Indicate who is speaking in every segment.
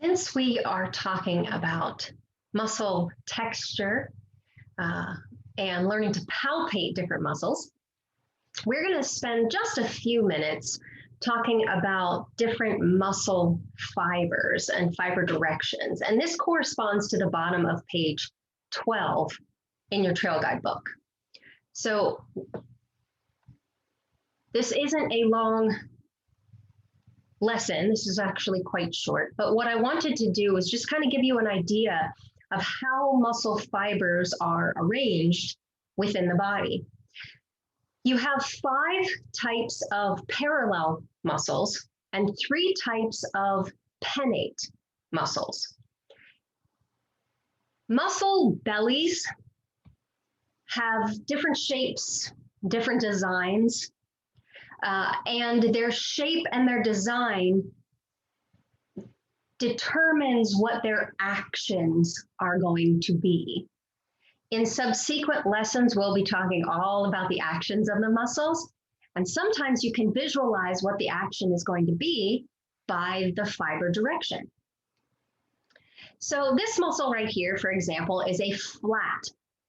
Speaker 1: Since we are talking about muscle texture and learning to palpate different muscles, we're going to spend just a few minutes talking about different muscle fibers and fiber directions. And this corresponds to the bottom of page 12 in your trail guide book. So this isn't a long lesson. This is actually quite short, but what I wanted to do is just kind of give you an idea of how muscle fibers are arranged within the body. You have 5 types of parallel muscles and 3 types of pennate muscles. Muscle bellies have different shapes, different designs, and their shape and their design determines what their actions are going to be. In subsequent lessons, we'll be talking all about the actions of the muscles, and sometimes you can visualize what the action is going to be by the fiber direction. So this muscle right here, for example, is a flat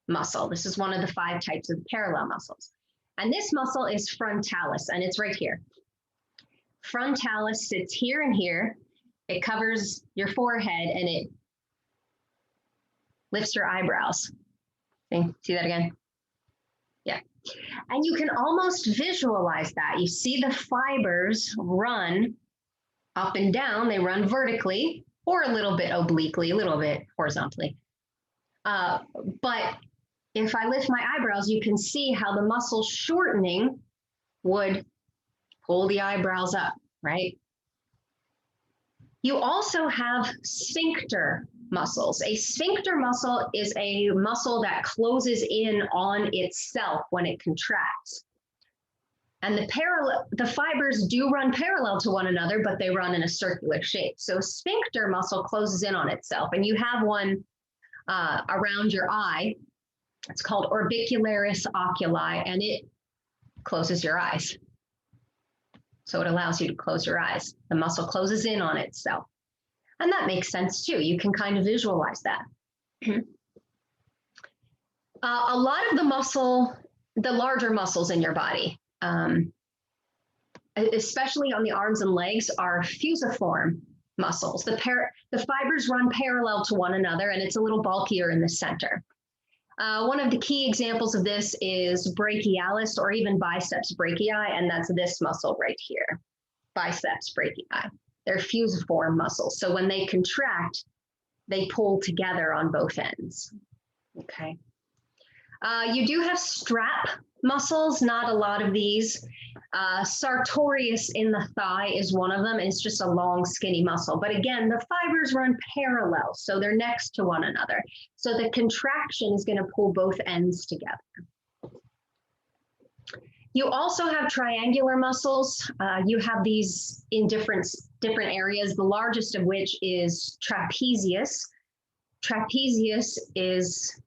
Speaker 1: muscle. This is one of the 5 types of parallel muscles. And this muscle is frontalis, and it's right here. Frontalis sits here and here. It covers your forehead, and it lifts your eyebrows. See that again? Yeah. And you can almost visualize that. You see the fibers run up and down. They run vertically or a little bit obliquely, a little bit horizontally. But if I lift my eyebrows, you can see how the muscle shortening would pull the eyebrows up, right? You also have sphincter muscles. A sphincter muscle is a muscle that closes in on itself when it contracts. And the fibers do run parallel to one another, but they run in a circular shape. So sphincter muscle closes in on itself, and you have one around your eye. It's called orbicularis oculi, and it closes your eyes. So it allows you to close your eyes. The muscle closes in on itself. And that makes sense too. You can kind of visualize that. A lot of the larger muscles in your body, especially on the arms and legs, are fusiform muscles. The fibers run parallel to one another, and it's a little bulkier in the center. One of the key examples of this is brachialis, or even biceps brachii, and that's this muscle right here, biceps brachii. They're fusiform muscles. So when they contract, they pull together on both ends. Okay. You do have strap muscles, not a lot of these. Sartorius in the thigh is one of them. It's just a long, skinny muscle. But again, the fibers run parallel, so they're next to one another. So the contraction is going to pull both ends together. You also have triangular muscles. You have these in different areas, the largest of which is trapezius. Trapezius is,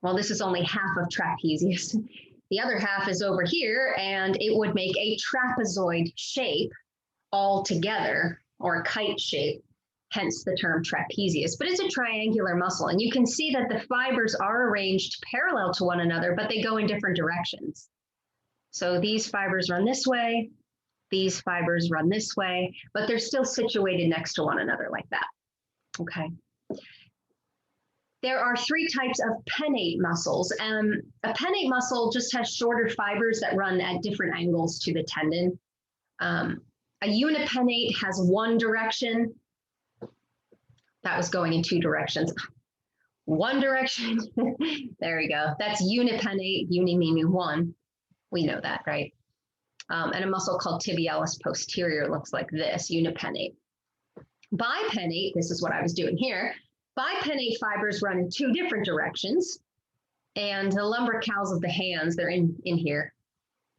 Speaker 1: well, this is only half of trapezius. The other half is over here, and it would make a trapezoid shape all together, or a kite shape, hence the term trapezius. But it's a triangular muscle, and you can see that the fibers are arranged parallel to one another, but they go in different directions. So these fibers run this way, these fibers run this way, but they're still situated next to one another like that. Okay. There are 3 types of pennate muscles. A pennate muscle just has shorter fibers that run at different angles to the tendon. A unipennate has one direction. That was going in 2 directions. One direction. There we go. That's unipennate, uni meaning one. We know that, right? And a muscle called tibialis posterior looks like this, unipennate. Bipennate, this is what I was doing here. Bipennate fibers run in 2 different directions, and the lumbricals of the hands, they're in here,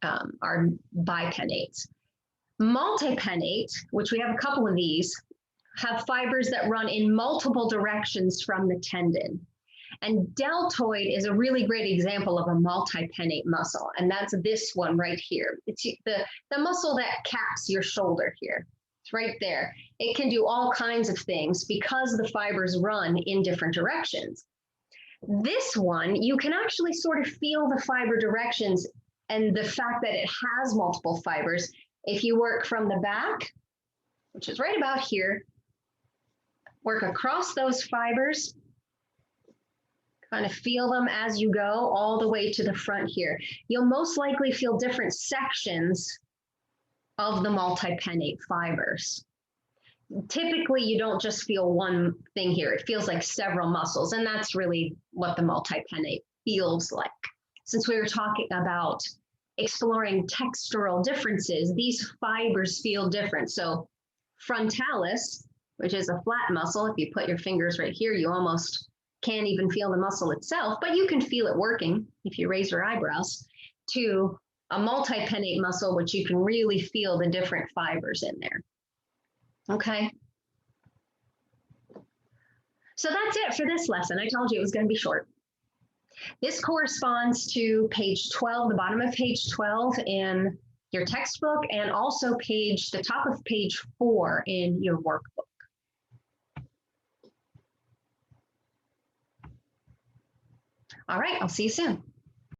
Speaker 1: are bipennates. Multipennate, which we have a couple of these, have fibers that run in multiple directions from the tendon. And deltoid is a really great example of a multipennate muscle, and that's this one right here. It's the muscle that caps your shoulder here. It's It's right there. It can do all kinds of things because the fibers run in different directions. This one, you can actually sort of feel the fiber directions and the fact that it has multiple fibers. If you work from the back, which is right about here, work across those fibers, kind of feel them as you go all the way to the front here. You'll most likely feel different sections of the multipennate fibers. Typically, you don't just feel one thing here. It feels like several muscles, and that's really what the multipennate feels like. Since we were talking about exploring textural differences, these fibers feel different. So frontalis, which is a flat muscle, if you put your fingers right here, you almost can't even feel the muscle itself, but you can feel it working if you raise your eyebrows, to a multipennate muscle, which you can really feel the different fibers in there. Okay. So that's it for this lesson. I told you it was going to be short. This corresponds to page 12, the bottom of page 12 in your textbook, and also the top of page 4 in your workbook. All right, I'll see you soon.